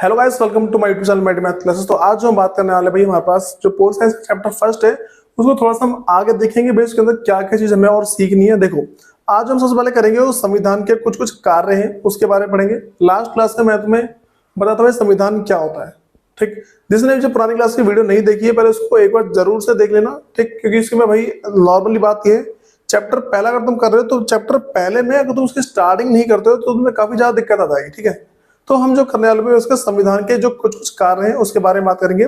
Hello guys, welcome to my YouTube channel math classes. तो आज जो हम बात करने वाले भाई, हमारे पास जो पोल साइंस का चैप्टर फर्स्ट है उसको थोड़ा सा हम आगे देखेंगे भाई। उसके अंदर क्या क्या चीज हमें और सीखनी है। देखो, आज हम सबसे पहले करेंगे वो संविधान के कुछ कुछ कार्य हैं उसके बारे में पढ़ेंगे। लास्ट क्लास में मैं तुम्हें बताता हूँ संविधान क्या होता है। ठीक, जिसने जो पुरानी क्लास की वीडियो नहीं देखी है पहले उसको एक बार जरूर से देख लेना। ठीक, क्योंकि इसमें भाई नॉर्मली बात ये है, चैप्टर पहला अगर तुम कर रहे हो तो चैप्टर पहले में अगर तुम उसकी स्टार्टिंग नहीं करते हो तो तुम्हें काफी ज्यादा दिक्कत आ जाएगी। ठीक है, तो हम जो करने वाले हैं उसके संविधान के जो कुछ कुछ कार्य हैं उसके बारे में बात करेंगे।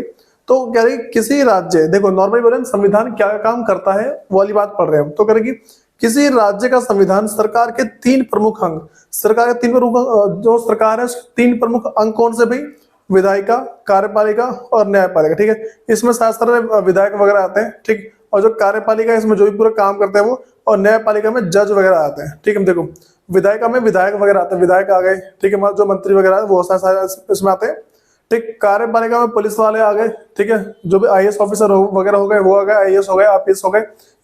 तो कह रही किसी राज्य, देखो नॉर्मली बोले हम संविधान क्या काम करता है वो वाली बात पढ़ रहे हैं हम। तो करेगी किसी राज्य का संविधान सरकार के तीन प्रमुख अंग, सरकार के तीन प्रमुख जो सरकार है उसके तीन प्रमुख अंग कौन से भाई? विधायिका, कार्यपालिका और न्यायपालिका। ठीक है, इसमें साथ सारे विधायक वगैरह आते हैं। ठीक, और जो कार्यपालिका है इसमें जो भी पूरा काम करते हैं वो, और न्यायपालिका में जज वगैरह आते हैं। ठीक है, देखो विधायिका में विधायक वगैरह आते हैं, विधायक आ गए। ठीक है, जो मंत्री वगैरह है वो सारे इसमें आते हैं। ठीक, कार्यपालिका में पुलिस वाले आ गए। ठीक है, जो भी आईएएस ऑफिसर वगैरह हो गए वो आ गए, आईएएस हो गए, आईपीएस हो गए,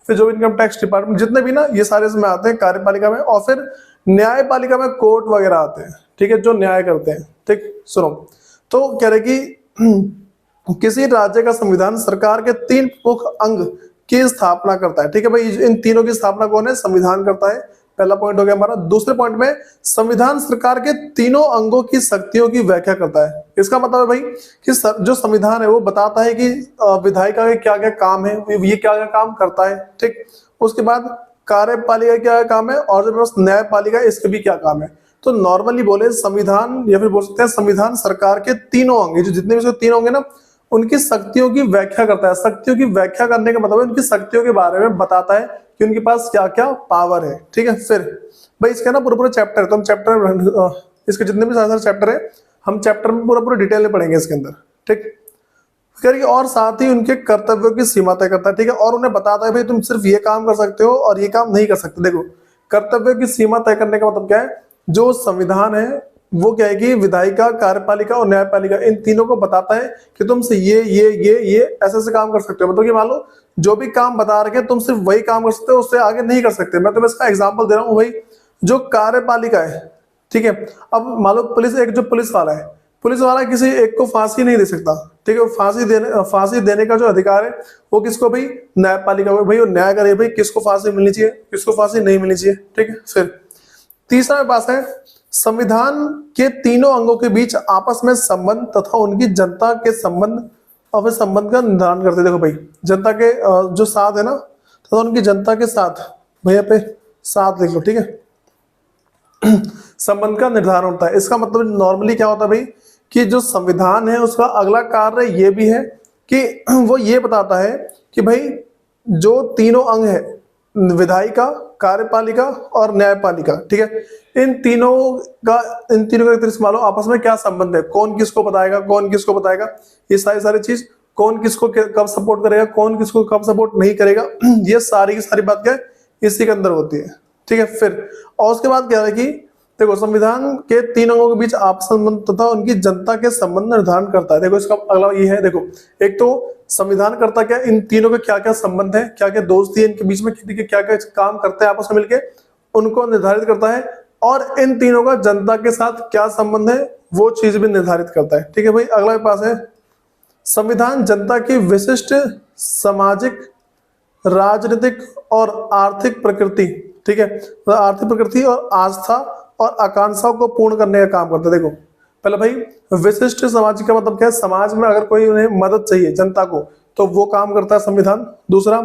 फिर जो भी इनकम टैक्स डिपार्टमेंट जितने भी ना ये सारे इसमें आते हैं कार्यपालिका में। और फिर न्यायपालिका में कोर्ट वगैरह आते हैं। ठीक है, जो न्याय करते हैं। ठीक, सुनो, तो कह रहे कि किसी राज्य का संविधान सरकार के तीन प्रमुख अंग की स्थापना करता है। ठीक है भाई, इन तीनों की स्थापना कौन है? संविधान करता है। पहला पॉइंट हो गया हमारा। दूसरे पॉइंट में संविधान सरकार के तीनों अंगों की शक्तियों की व्याख्या करता है। इसका मतलब है भाई कि जो संविधान है वो बताता है कि विधायिका के क्या क्या काम है, ये क्या क्या काम करता है। ठीक, उसके बाद कार्यपालिका क्या काम है और जो न्यायपालिका इसके भी क्या काम है। तो नॉर्मली बोले संविधान या फिर बोल सकते हैं संविधान सरकार के तीनों अंग, जो जितने भी तीन होंगे ना उनकी शक्तियों की व्याख्या करता है। शक्तियों की व्याख्या करने का मतलब है उनकी शक्तियों के बारे में बताता है कि उनके पास क्या क्या पावर है। ठीक है, फिर भाई इसका ना पूरा पूरा चैप्टर है, तो हम चैप्टर इसके जितने भी सारे चैप्टर है हम चैप्टर में पूरा पूरा डिटेल में पढ़ेंगे इसके अंदर। ठीक, करिए, और साथ ही उनके कर्तव्यों की सीमा तय करता है। ठीक है, और उन्हें बताता है भाई तुम सिर्फ ये काम कर सकते हो और ये काम नहीं कर सकते। देखो, कर्तव्यों की सीमा तय करने का मतलब क्या है? जो संविधान है वो क्या है कि विधायिका, कार्यपालिका और न्यायपालिका इन तीनों को बताता है कि तुमसे ये ऐसे ऐसे काम कर सकते हो। मतलब कि मान लो जो भी काम बता रखे तुम सिर्फ वही काम कर सकते हो, उससे आगे नहीं कर सकते। मैं तुम्हें इसका एग्जांपल दे रहा हूँ भाई। जो कार्यपालिका है, ठीक है, अब मान लो एक जो पुलिस वाला है, पुलिस वाला किसी एक को फांसी नहीं दे सकता। ठीक है, फांसी देने का जो अधिकार है वो किसको भाई? न्यायपालिका को। भाई वो न्याय करे भाई किसको फांसी मिलनी चाहिए, किसको फांसी नहीं मिलनी चाहिए। ठीक है, फिर तीसरा पास है संविधान के तीनों अंगों के बीच आपस में संबंध तथा उनकी जनता के संबंध और फिर संबंध का निर्धारण करते हैं। देखो भाई, जनता के जो साथ है ना तथा उनकी जनता के साथ, भैया पे साथ लिख लो। ठीक है, संबंध का निर्धारण होता है। इसका मतलब नॉर्मली क्या होता है भाई कि जो संविधान है उसका अगला कार्य ये भी है कि वो ये बताता है कि भाई जो तीनों अंग है, विधायिका, कार्यपालिका और न्यायपालिका, ठीक है, इन तीनों का मान लो आपस में क्या संबंध है, कौन किसको बताएगा, कौन किसको बताएगा, ये सारी चीज, कौन किसको कब सपोर्ट करेगा, कौन किसको कब सपोर्ट नहीं करेगा, ये सारी की सारी बात क्या है इसी के अंदर होती है। ठीक है, फिर और उसके बाद क्या है कि देखो संविधान के तीन अंगों के बीच आपस संबंध तथा उनकी जनता के संबंध निर्धारण करता है। देखो इसका अगला ये है, देखो एक तो संविधान करता क्या, इन तीनों के क्या क्या संबंध है, क्या क्या दोस्ती है इनके बीच में, क्या क्या काम करते हैं आपस में मिलके, उनको निर्धारित करता है। और इन तीनों का जनता के साथ क्या संबंध है वो चीज भी निर्धारित करता है। ठीक है भाई, अगला पास है संविधान जनता की विशिष्ट सामाजिक, राजनीतिक और आर्थिक प्रकृति, ठीक है, तो आर्थिक प्रकृति और आस्था और आकांक्षाओं को पूर्ण करने का काम करता है। देखो पहले भाई विशिष्ट सामाजिक का मतलब क्या है? समाज में अगर कोई उन्हें मदद चाहिए जनता को तो वो काम करता है संविधान। दूसरा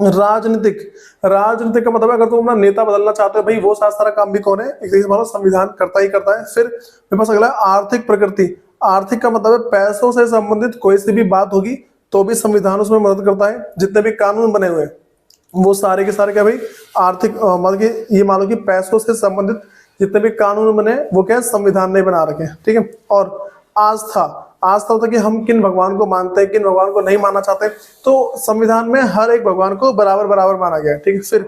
राजनीतिक, राजनीतिक का मतलब अगर तुम अपना नेता बदलना चाहते हो भाई वो सारा काम भी कौन है? एक तरीके से मानो संविधान करता ही करता है। फिर मेरे पास अगला है आर्थिक प्रकृति। आर्थिक का मतलब है पैसों से संबंधित कोई सी भी बात होगी तो भी संविधान उसमें मदद करता है। जितने भी कानून बने हुए वो सारे के सारे क्या भाई आर्थिक, मतलब कि ये मानो कि पैसों से संबंधित जितने भी कानून बने वो क्या संविधान ने बना रखे हैं। ठीक है, और आस्था, आस्था होता है कि हम किन भगवान को मानते हैं, किन भगवान को नहीं मानना चाहते, तो संविधान में हर एक भगवान को बराबर बराबर माना गया है। ठीक है, फिर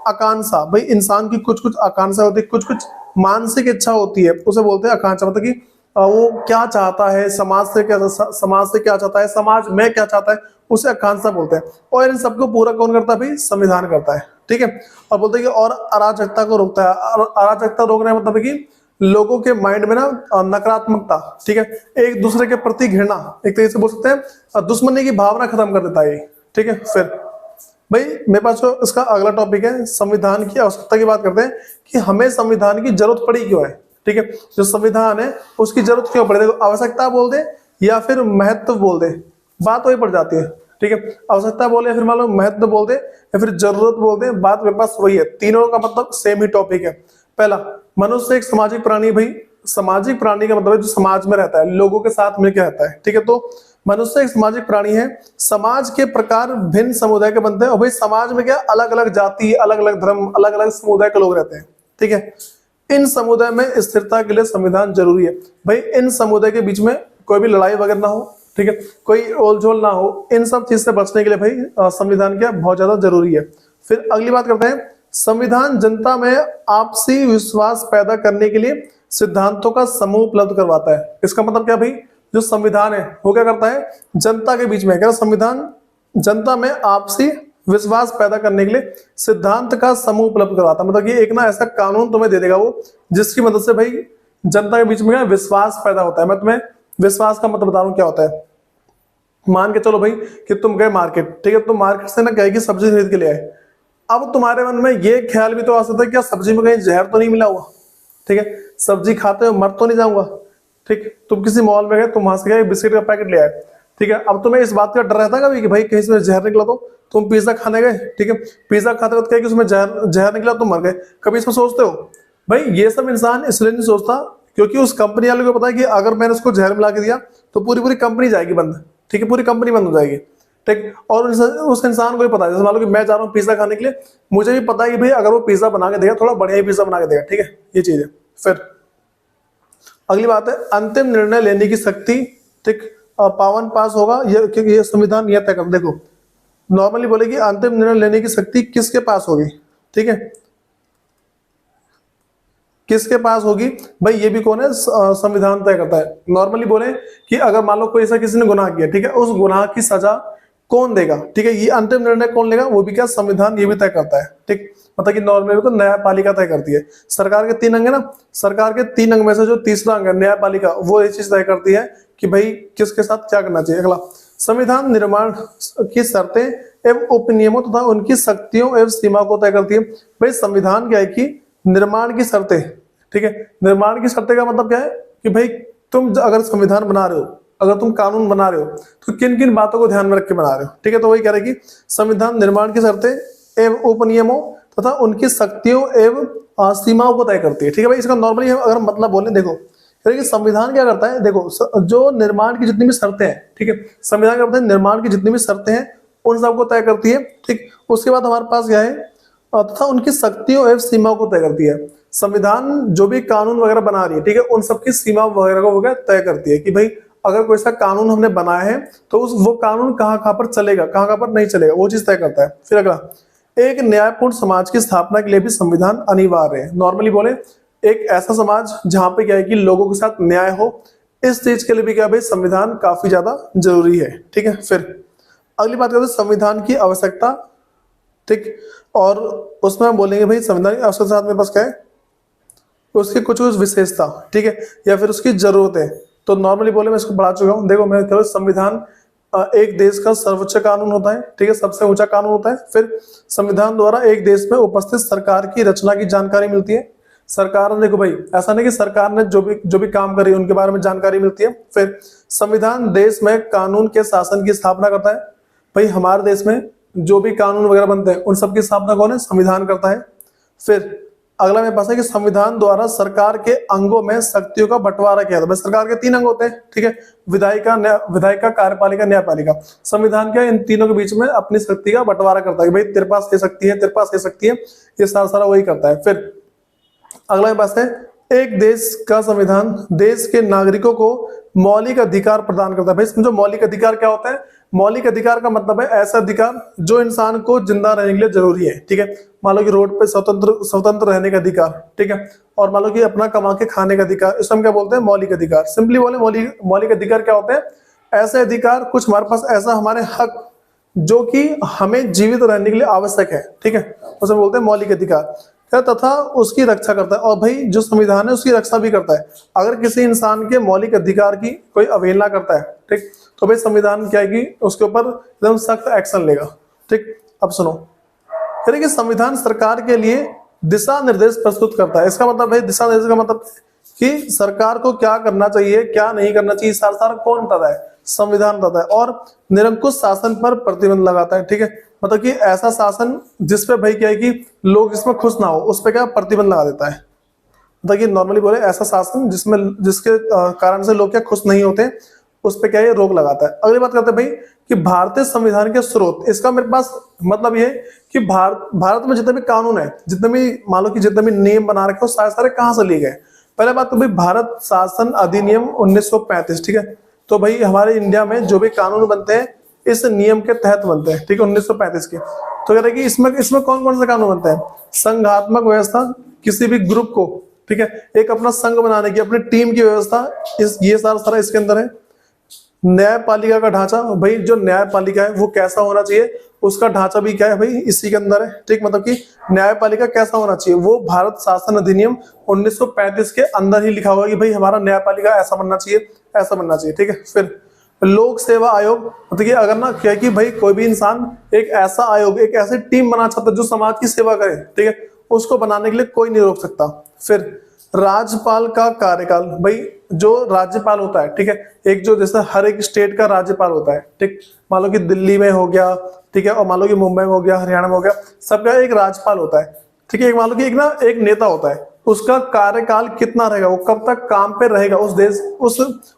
आकांक्षा, भाई इंसान की कुछ कुछ आकांक्षा होती है, कुछ कुछ मानसिक इच्छा होती है, उसे बोलते हैं आकांक्षा। मतलब कि वो क्या चाहता है, समाज से क्या चाहता है, समाज में क्या चाहता है, उसे आकांक्षा बोलते हैं। और इन सबको पूरा कौन करता है भाई? संविधान करता है। ठीक है, और बोलते हैं कि और अराजकता को रोकता है। अराजकता रोकने का मतलब है कि लोगों के माइंड में ना नकारात्मकता, ठीक है, एक दूसरे के प्रति घृणा, एक तरीके से बोल सकते हैं दुश्मनी की भावना खत्म कर देता है ये, ठीक है। फिर भाई मेरे पास जो इसका अगला टॉपिक है, संविधान की आवश्यकता की बात करते हैं कि हमें संविधान की जरूरत पड़ी क्यों है, ठीक है। जो संविधान है उसकी जरूरत क्यों पड़े, देखो आवश्यकता बोल दे या फिर महत्व बोल दे, बात वही पड़ जाती है, ठीक है। आवश्यकता बोले या फिर मान लो महत्व बोल दे या फिर जरूरत बोल दे, बात मेरे पास वही है, तीनों का मतलब सेम ही टॉपिक है। पहला, मनुष्य एक सामाजिक प्राणी है। भाई सामाजिक प्राणी का मतलब है जो समाज में रहता है, लोगों के साथ मिलकर रहता है, ठीक है। तो मनुष्य एक सामाजिक प्राणी है। समाज के प्रकार भिन्न समुदाय के बनते हैं, और भाई समाज में क्या अलग अलग जाति, अलग अलग धर्म, अलग अलग समुदाय के लोग रहते हैं, ठीक है। इन समुदाय में स्थिरता के लिए संविधान जरूरी है। भाई इन समुदाय के बीच में कोई भी लड़ाई वगैरह ना हो, ठीक है, कोई ओलझोल ना हो, इन सब चीज से बचने के लिए भाई संविधान क्या बहुत ज्यादा जरूरी है। फिर अगली बात करते हैं, संविधान जनता में आपसी विश्वास पैदा करने के लिए सिद्धांतों का समूह उपलब्ध करवाता है। इसका मतलब क्या भाई, जो संविधान है वो क्या करता है, जनता के बीच में क्या, संविधान जनता में आपसी विश्वास पैदा करने के लिए सिद्धांत का समूह उपलब्ध करवाता है। मतलब ये एक ना ऐसा कानून तुम्हें दे देगा वो, जिसकी मदद से भाई जनता के बीच में क्या विश्वास पैदा होता है। मैं तुम्हें विश्वास का मतलब बता रहा हूं क्या होता है। मान के चलो भाई कि तुम गए मार्केट, ठीक है, तुम मार्केट से ना कहे कि सब्जी खरीद के ले आए। अब तुम्हारे मन में ये ख्याल भी तो आ सकता है क्या सब्जी में कहीं जहर तो नहीं मिला हुआ, ठीक है, सब्जी खाते हुए मर तो नहीं जाऊंगा, ठीक। तुम किसी मॉल में गए, तुम वहां से गए बिस्किट का पैकेट ले आए, ठीक है। अब तुम्हें इस बात का डर रहता है कभी कि भाई कहीं से जहर निकला तो, तुम पिज्जा खाने गए, ठीक है, पिज्जा खाते वक्त क्या कि उसमें जहर निकला, तुम मर गए, कभी इसमें सोचते हो? भाई ये सब इंसान इसलिए नहीं सोचता क्योंकि उस कंपनी वाले को पता है कि अगर मैंने उसको जहर मिला के दिया तो पूरी पूरी कंपनी जाएगी बंद, ठीक है, पूरी कंपनी बंद हो जाएगी, ठीक। और उस इंसान को भी पता है, जैसे मान लो कि मैं जा रहा हूँ पिज्जा खाने के लिए, मुझे भी पता है कि भाई अगर वो पिज्जा बना के देगा, थोड़ा बढ़िया ही पिज्जा बना के देगा, ठीक है, ये चीज है। फिर अगली बात है अंतिम निर्णय लेने की शक्ति, ठीक, पावन पास होगा ये, क्योंकि ये संविधान यह तय कर, देखो नॉर्मली बोलेगी अंतिम निर्णय लेने की शक्ति किसके पास होगी, ठीक है, किसके पास होगी भाई, ये भी कौन है, संविधान तय करता है। नॉर्मली बोले कि अगर मान लो कोई ऐसा किसी ने गुनाह किया, ठीक है, उस गुनाह की सजा कौन देगा, ठीक है, ये अंतिम निर्णय कौन लेगा, वो भी क्या संविधान ये भी तय करता है, ठीक। मतलब कि नॉर्मली तो न्यायपालिका तय करती है। सरकार के 3 अंग है ना, सरकार के 3 अंग में से जो तीसरा अंग है न्यायपालिका, वो ये चीज तय करती है कि भाई किसके साथ क्या करना चाहिए। अगला, संविधान निर्माण की शर्तें एवं उपनियमों तथा उनकी शक्तियों एवं सीमा को तय करती है। भाई संविधान क्या है कि निर्माण की शर्तें, ठीक है, निर्माण की शर्तें का मतलब क्या है कि भाई तुम अगर संविधान बना रहे हो, अगर तुम कानून बना रहे हो तो किन किन बातों को ध्यान में रख के बना रहे हो, ठीक है। तो वही कह रहे कि संविधान निर्माण की शर्तें एवं उपनियमों तथा उनकी शक्तियों एवं सीमाओं को तय करती है, ठीक है। भाई इसका नॉर्मली अगर मतलब बोले, देखो कह रहे कि संविधान क्या करता है, देखो जो निर्माण की जितनी भी शर्तें हैं, ठीक है, संविधान क्या करता है, निर्माण की जितनी भी शर्तें हैं उन सबको तय करती है, ठीक। उसके बाद हमारे पास क्या है, तथा उनकी शक्तियों एवं सीमाओं को तय करती है। संविधान जो भी कानून वगैरह बना रही है, ठीक है, उन सबकी सीमा वगैरह को वगैरह तय करती है कि भाई अगर कोई सा कानून हमने बनाया है तो वो कानून कहाँ पर चलेगा, कहाँ पर नहीं चलेगा, वो चीज तय करता है। फिर अगला, एक न्यायपूर्ण समाज की स्थापना के लिए भी संविधान अनिवार्य है। नॉर्मली बोले एक ऐसा समाज जहां पे क्या है कि लोगों के साथ न्याय हो, इस चीज के लिए भी क्या भाई संविधान काफी ज्यादा जरूरी है, ठीक है। फिर अगली बात करते हैं संविधान की आवश्यकता, ठीक, और उसमें हम बोलेंगे भाई संविधान की आवश्यकता मेरे पास क्या है, उसकी कुछ कुछ विशेषता, ठीक है, या फिर उसकी जरूरत है। तो नॉर्मली बोले मैं इसको पढ़ा चुका हूँ, देखो मैं कह संविधान एक देश का सर्वोच्च कानून होता है, ठीक है, सबसे ऊंचा कानून होता है। फिर संविधान द्वारा एक देश में उपस्थित सरकार की रचना की जानकारी मिलती है। सरकार ने, देखो भाई ऐसा नहीं कि सरकार ने जो भी काम करी उनके बारे में जानकारी मिलती है। फिर संविधान देश में कानून के शासन की स्थापना करता है। भाई हमारे देश में जो भी कानून वगैरह बनते हैं उन सब की स्थापना कौन है, संविधान करता है। फिर अगला मेरे पास है कि संविधान द्वारा सरकार के अंगों में शक्तियों का बंटवारा किया था। सरकार के 3 अंग होते हैं, ठीक है, विधायिका, कार्यपालिका, न्यायपालिका। संविधान क्या इन तीनों के बीच में अपनी शक्ति का बंटवारा करता है कि भाई तेरे पास ये शक्ति है, तेरे पास ये शक्ति है, ये सारा वही करता है। फिर अगला मेरे पास है एक देश का संविधान देश के नागरिकों को मौलिक अधिकार प्रदान करता है। भाई समझो मौलिक अधिकार क्या होता है, मौलिक अधिकार का मतलब है ऐसा अधिकार जो इंसान को जिंदा रहने के लिए जरूरी है, ठीक है। मान लो कि रोड पे स्वतंत्र रहने का अधिकार, ठीक है, और मान लो कि अपना कमा के खाने का अधिकार, इसको हम क्या बोलते हैं, मौलिक अधिकार। सिंपली बोले मौलिक अधिकार क्या होते हैं, ऐसे अधिकार, कुछ हमारे पास ऐसा हमारे हक जो कि हमें जीवित रहने के लिए आवश्यक है, ठीक है, उसे बोलते हैं मौलिक अधिकार। तथा उसकी रक्षा करता है। और भाई जो संविधान है उसकी रक्षा भी करता है। अगर किसी इंसान के मौलिक अधिकार की कोई अवहेलना करता है, ठीक, तो भाई संविधान क्या है कि उसके ऊपर एकदम सख्त एक्शन लेगा। ठीक, अब सुनो, कह रहे कि संविधान सरकार के लिए दिशा निर्देश प्रस्तुत करता है। इसका मतलब भाई दिशा निर्देश का मतलब कि सरकार को क्या करना चाहिए, क्या नहीं करना चाहिए, सारा सारा कौन बताता है? संविधान बताता है। और निरंकुश शासन पर प्रतिबंध लगाता है। ठीक है, मतलब कि ऐसा शासन जिसपे भाई क्या है कि लोग इसमें खुश ना हो, उस पर क्या प्रतिबंध लगा देता है। मतलब कि नॉर्मली बोले ऐसा शासन जिसमें जिसके कारण से लोग क्या खुश नहीं होते, उस पर क्या ये रोक लगाता है। अगली बात करते हैं भाई कि भारतीय संविधान के स्रोत। इसका मेरे पास मतलब ये कि भारत में जितने भी कानून है, जितने भी मान लो कि जितने भी नियम बना रखे हो, सारे सारे कहाँ से लिए गए? पहले बात तो भाई भारत शासन अधिनियम 1935। ठीक है, तो भाई हमारे इंडिया में जो भी कानून बनते हैं इस नियम के तहत बनते हैं। ठीक है, 1935 के। तो कह रहे कि इसमें इसमें कौन कौन से कानून बनते हैं? संघात्मक व्यवस्था, किसी भी ग्रुप को, ठीक है, एक अपना संघ बनाने की, अपनी टीम की व्यवस्था, ये सारा सारा इसके अंदर है। न्यायपालिका का ढांचा, भाई जो न्यायपालिका है वो कैसा होना चाहिए, उसका ढांचा भी क्या है भाई इसी के अंदर है। ठीक, मतलब कि न्यायपालिका कैसा होना चाहिए वो भारत शासन अधिनियम 1935 के अंदर ही लिखा हुआ है कि भाई हमारा न्यायपालिका ऐसा बनना चाहिए, ऐसा बनना चाहिए। ठीक है, फिर लोक सेवा आयोग, मतलब कि अगर ना क्या कि भाई कोई भी इंसान एक ऐसा आयोग, एक ऐसी टीम बना चाहता है जो समाज की सेवा करे, ठीक है, उसको बनाने के लिए कोई नहीं रोक सकता। फिर राज्यपाल का कार्यकाल, भाई जो राज्यपाल होता है, ठीक है, एक जो जैसे हर एक स्टेट का राज्यपाल होता है, ठीक, मान लो कि दिल्ली में हो गया, ठीक है, और मान लो कि मुंबई में हो गया, हरियाणा में हो गया, सबका एक राज्यपाल होता है। ठीक है, एक मान लो कि एक ना एक नेता होता है, उसका कार्यकाल कितना रहेगा, वो कब तक काम पे रहेगा उस देश, उस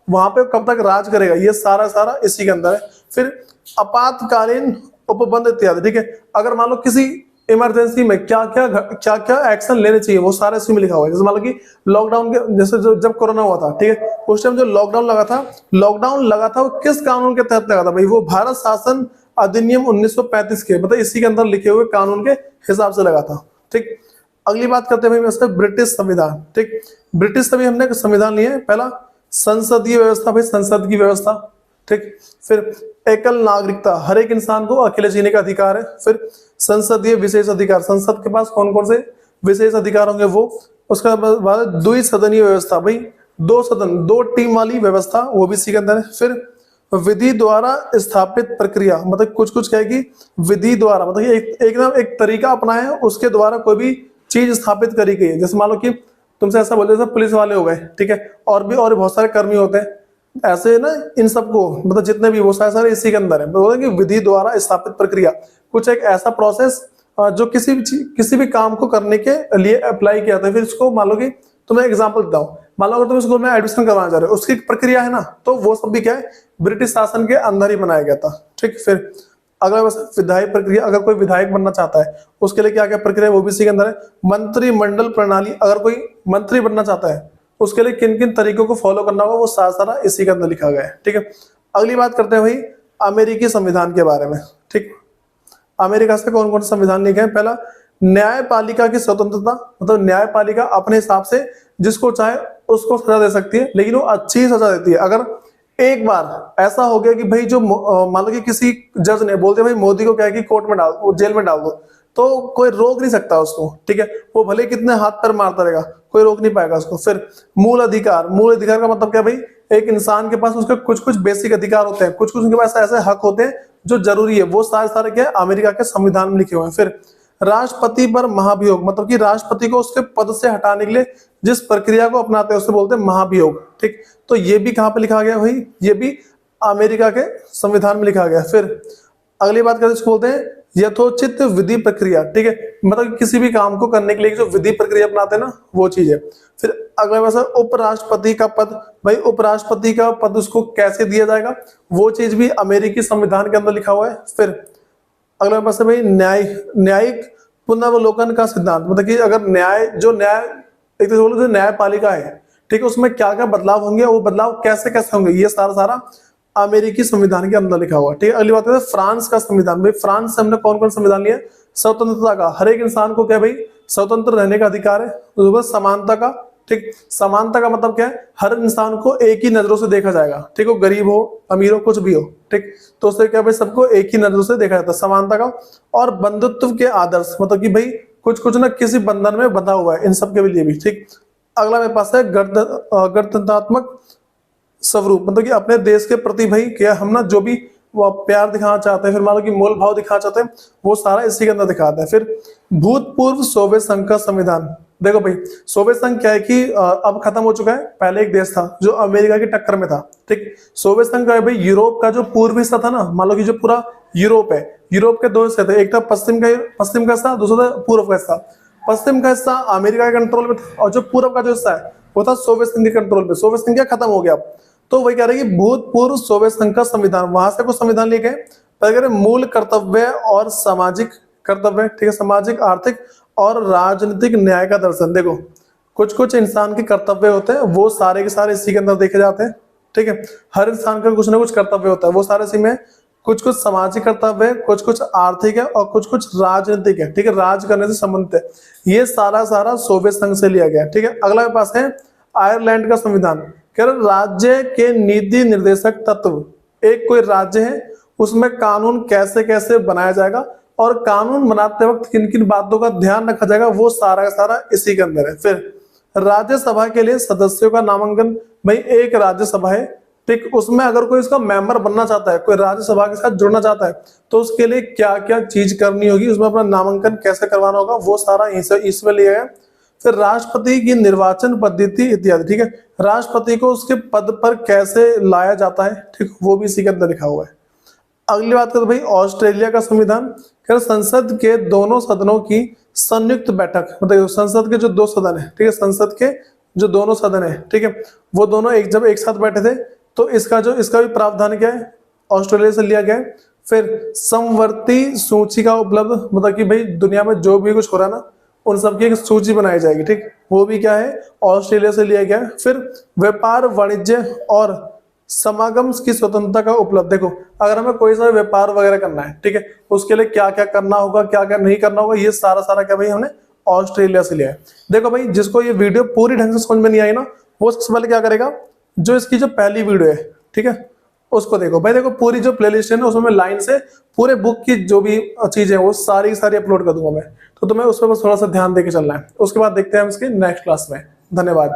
वहां पे कब तक राज करेगा, ये सारा सारा इसी के अंदर है। फिर आपातकालीन उपबंध इत्यादि। ठीक है, अगर मान लो किसी इमरजेंसी में क्या क्या एक्शन लेने चाहिए वो सारा इसमें लिखा हुआ है। जैसे मान लो कि लॉकडाउन के जैसे जब कोरोना हुआ था, ठीक है, उस टाइम जो लॉकडाउन लगा था वो किस कानून के तहत लगा था भाई? वो भारत शासन अधिनियम 1935 के, मतलब इसी के अंदर लिखे हुए कानून के हिसाब से लगा था। ठीक, अगली बात करते हैं भाई ब्रिटिश संविधान। ठीक, ब्रिटिश सभी हमने संविधान लिए। पहला संसदीय व्यवस्था, भाई संसद की व्यवस्था। ठीक, फिर एकल नागरिकता, हर एक इंसान को अकेले जीने का अधिकार है। फिर संसदीय विशेष अधिकार, संसद के पास कौन कौन से विशेष अधिकार होंगे वो। उसका बाद द्विसदनीय व्यवस्था, भाई दो सदन, दो टीम वाली व्यवस्था, वो भी इसी के अंदर है। फिर विधि द्वारा स्थापित प्रक्रिया, मतलब कुछ कुछ क्या है कि विधि द्वारा, मतलब एक तरीका अपनाया है, उसके द्वारा कोई भी चीज स्थापित करी गई है। जैसे मान लो कि तुमसे ऐसा बोलते जैसे पुलिस वाले हो गए, ठीक है, और भी और बहुत सारे कर्मी होते हैं, ऐसे ना इन सबको मतलब जितने भी वो सारे सारे इसी के अंदर है। बोलते हैं कि विधि द्वारा स्थापित प्रक्रिया, कुछ एक ऐसा प्रोसेस जो किसी भी काम को करने के लिए अप्लाई किया था। फिर इसको मान लो कि तुम्हें एग्जांपल देता हूँ, मान लो अगर तुम स्कूल में एडमिशन करवाना चाह रहे हो, उसकी प्रक्रिया है ना, तो वो सब भी क्या है ब्रिटिश शासन के अंदर ही बनाया गया था। ठीक, फिर अगला बस विधायक प्रक्रिया, अगर कोई विधायक बनना चाहता है उसके लिए क्या क्या प्रक्रिया है वो भी इसी के अंदर है। मंत्रिमंडल प्रणाली, अगर कोई मंत्री बनना चाहता है उसके लिए किन किन तरीकों को फॉलो करना होगा वो सारा सारा इसी के अंदर लिखा गया है। ठीक है, अगली बात करते हैं भाई अमेरिकी संविधान के बारे में। ठीक, अमेरिका से कौन कौन से संविधान लिखे हैं? पहला न्यायपालिका की स्वतंत्रता, मतलब न्यायपालिका अपने हिसाब से जिसको चाहे उसको सजा दे सकती है, लेकिन वो अच्छी सजा देती है। अगर एक बार ऐसा हो गया कि भाई जो मान लो कि किसी जज ने बोलते भाई मोदी को क्या है कि कोर्ट में डाल, जेल में डाल दो, तो कोई रोक नहीं सकता उसको। ठीक है, वो भले कितने हाथ पैर मारता रहेगा, कोई रोक नहीं पाएगा उसको। फिर मूल अधिकार, मूल अधिकार का मतलब क्या भाई? एक इंसान के पास उसके कुछ कुछ बेसिक अधिकार होते हैं, कुछ कुछ उनके पास ऐसे हक होते हैं जो जरूरी है, वो सारे सारे क्या है अमेरिका के संविधान में लिखे हुए हैं। फिर राष्ट्रपति पर महाभियोग, मतलब कि राष्ट्रपति को उसके पद से हटाने के लिए जिस प्रक्रिया को अपनाते हैं उसे बोलते हैं महाभियोग। ठीक, तो ये भी कहां पे लिखा गया भाई? ये भी अमेरिका के संविधान में लिखा गया। फिर अगली बात करते इसको बोलते हैं यथोचित विधि प्रक्रिया। ठीक है, मतलब किसी भी काम को करने के लिए जो विधि प्रक्रिया अपनाते हैं ना, वो चीज है। फिर अगला बात उपराष्ट्रपति का पद, भाई उपराष्ट्रपति का पद उसको कैसे दिया जाएगा वो चीज भी अमेरिकी संविधान के अंदर लिखा हुआ है। फिर अगला पास है भाई न्यायिक पुनर्वलोकन का सिद्धांत, मतलब कि अगर एक तो बोलो जो न्यायपालिका है, ठीक है, उसमें क्या क्या बदलाव होंगे, वो बदलाव कैसे कैसे होंगे, ये सारा सारा अमेरिकी संविधान के अंदर लिखा हुआ है। ठीक है, अगली बात है फ्रांस का संविधान। भाई फ्रांस से हमने कौन कौन संविधान लिया? स्वतंत्रता का, हर एक इंसान को क्या भाई स्वतंत्र रहने का अधिकार है। समानता का, ठीक, समानता का मतलब क्या है? हर इंसान को एक ही नजरों से देखा जाएगा। ठीक, वो गरीब हो अमीर हो कुछ भी हो, ठीक, तो उससे क्या भाई सबको एक ही नजरों से देखा जाता है, समानता का। और बंधुत्व के आदर्श, मतलब कि भाई कुछ कुछ ना किसी बंधन में बंधा हुआ है इन सब के लिए भी, ठीक। अगला मेरे पास है गणतंत्रात्मक स्वरूप, मतलब कि अपने देश के प्रति भाई क्या हम ना जो भी वो प्यार दिखाना चाहते हैं, फिर मान लो कि मोल भाव दिखाना चाहते हैं, वो सारा इसी के अंदर दिखाते हैं। फिर भूतपूर्व सोवियत संघ का संविधान, देखो भाई सोवियत संघ क्या है कि अब खत्म हो चुका है, पहले एक देश था जो अमेरिका की टक्कर में था, ठीक। सोवियत संघ का है भाई यूरोप का जो पूर्व हिस्सा था ना, मान लो कि जो पूरा यूरोप है, यूरोप के दो हिस्से थे, एक था पश्चिम का हिस्सा, दूसरा था पूर्व का हिस्सा। पश्चिम का हिस्सा अमेरिका के कंट्रोल में था और जो पूर्व का जो हिस्सा है वो था सोवियत संघ के कंट्रोल में। सोवियत संघ क्या खत्म हो गया, तो वही कह रहे हैं कि भूतपूर्व सोवियत संघ का संविधान, वहां से कुछ संविधान लिए गए, पर कह रहे मूल कर्तव्य और सामाजिक कर्तव्य, ठीक है, सामाजिक आर्थिक और राजनीतिक न्याय का दर्शन। देखो कुछ कुछ इंसान के कर्तव्य होते हैं, वो सारे के सारे इसी के अंदर देखे जाते हैं, ठीक है। हर इंसान का कुछ ना कुछ कर्तव्य होता है, वो सारे इसी में, कुछ कुछ सामाजिक कर्तव्य, कुछ कुछ आर्थिक है और कुछ कुछ राजनीतिक है, ठीक है, राज करने से संबंधित है। ये सारा सारा सोवियत संघ से लिया गया, ठीक है। अगला मेरे पास है आयरलैंड का संविधान, कह रहे राज्य के नीति निर्देशक तत्व, एक कोई राज्य है उसमें कानून कैसे कैसे बनाया जाएगा और कानून बनाते वक्त किन किन बातों का ध्यान रखा जाएगा, वो सारा का सारा इसी के अंदर है। फिर राज्यसभा के लिए सदस्यों का नामांकन, भाई एक राज्यसभा है, ठीक, उसमें अगर कोई इसका मेंबर बनना चाहता है, कोई राज्यसभा के साथ जुड़ना चाहता है, तो उसके लिए क्या क्या चीज करनी होगी, उसमें अपना नामांकन कैसे करवाना होगा, वो सारा इसमें लिया है। फिर राष्ट्रपति की निर्वाचन पद्धति इत्यादि, ठीक है, राष्ट्रपति को उसके पद पर कैसे लाया जाता है, ठीक, वो भी इसी के अंदर लिखा हुआ है। अगली बात करते भाई ऑस्ट्रेलिया का संविधान, संसद के दोनों सदनों की संयुक्त बैठक, मतलब संसद के जो दो सदन है, ठीक है, संसद के जो दोनों सदन है, ठीक है, वो दोनों जब एक साथ बैठे थे, तो इसका भी प्रावधान क्या है, ऑस्ट्रेलिया से लिया गया है। फिर समवर्ती सूची का उपलब्ध, मतलब कि भाई दुनिया में जो भी कुछ हो रहा है ना, उन सबकी एक सूची बनाई जाएगी, ठीक, वो भी क्या है, ऑस्ट्रेलिया से लिया गया है। फिर व्यापार वाणिज्य और समागम की स्वतंत्रता का उपलब्ध, देखो अगर हमें कोई सा व्यापार वगैरह करना है, ठीक है, उसके लिए क्या क्या करना होगा, क्या क्या नहीं करना होगा, ये सारा सारा क्या भाई हमने ऑस्ट्रेलिया से लिया है। देखो भाई जिसको ये वीडियो पूरी ढंग से समझ में नहीं आई ना, वो सबसे पहले क्या करेगा, जो इसकी जो पहली वीडियो है, ठीक है, उसको देखो भाई। देखो पूरी जो प्लेलिस्ट है ना, उसमें मैं लाइन से पूरे बुक की जो भी चीजें वो सारी सारी अपलोड कर दूंगा मैं, तो तुम्हें उस पर बस थोड़ा सा ध्यान देके चलना है। उसके बाद देखते हैं हम इसके नेक्स्ट क्लास में। धन्यवाद।